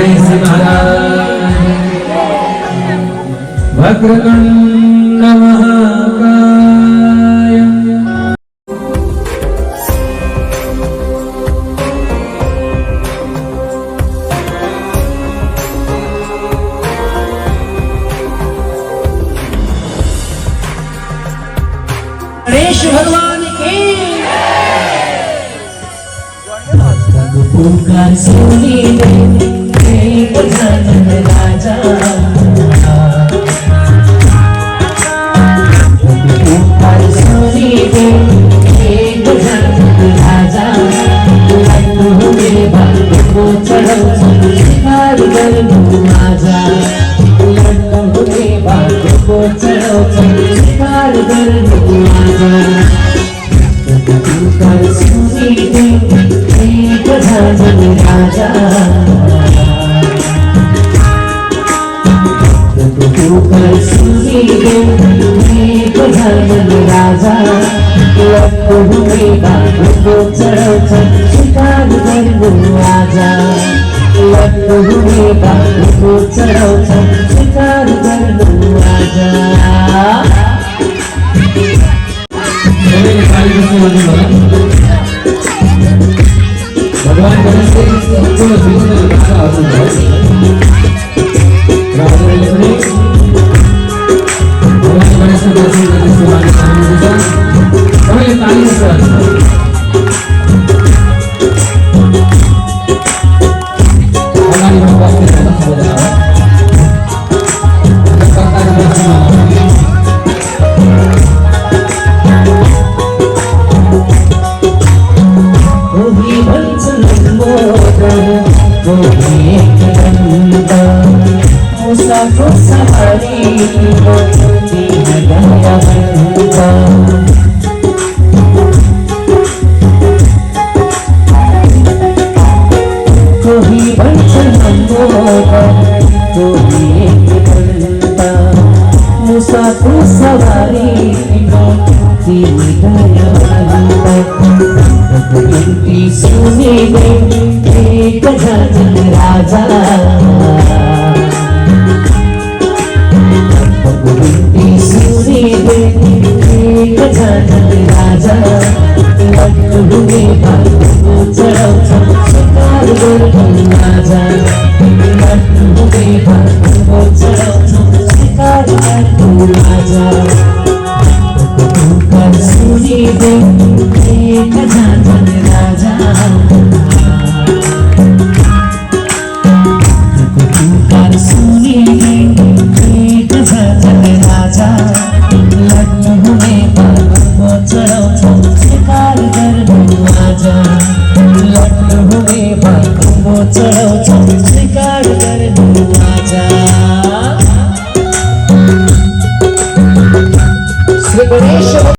गणेश महाराज वक्रतुंड महाकाय गणेश भगवान की पुकार सुनी दे गजानन राजा पुकार सुनी दे गजानन राजा लड्डू मेरे भाग्य को चढ़ो शिकार कर माझा लड्डू मेरे भाग्य को चढ़ो शिकार कर माझा पुकार सुनी दे गजानन राजा पुकार सुनी दे गजानन राजा लड्डू मेरे भाग्य को चढ़ो शिकार कर आजा लड्डू मेरे भाग्य को चढ़ो शिकार कर आजा भगवान गणेश के संपूर्ण सृष्टि में रखा आसन है भगवान गणेश के दर्शन करने से वाले सामने गुजरा और ये ताली से हमारी भगवान के दर्शन हो रहा है गजानन राजा सुनी दे गजानन राजा लड्डू में भाग्य को चढ़ो शिकार कर राजा लड्डू में भाग्य को चढ़ो शिकार कर राजा पुकार सुनी दे गजानन राजा पुकार सुनी दे गजानन राजा लड्डू में भाग्य को चढ़ो शिकार कर आजा लड्डू में भाग्य को चढ़ो शिकार कर आजा श्री गणेश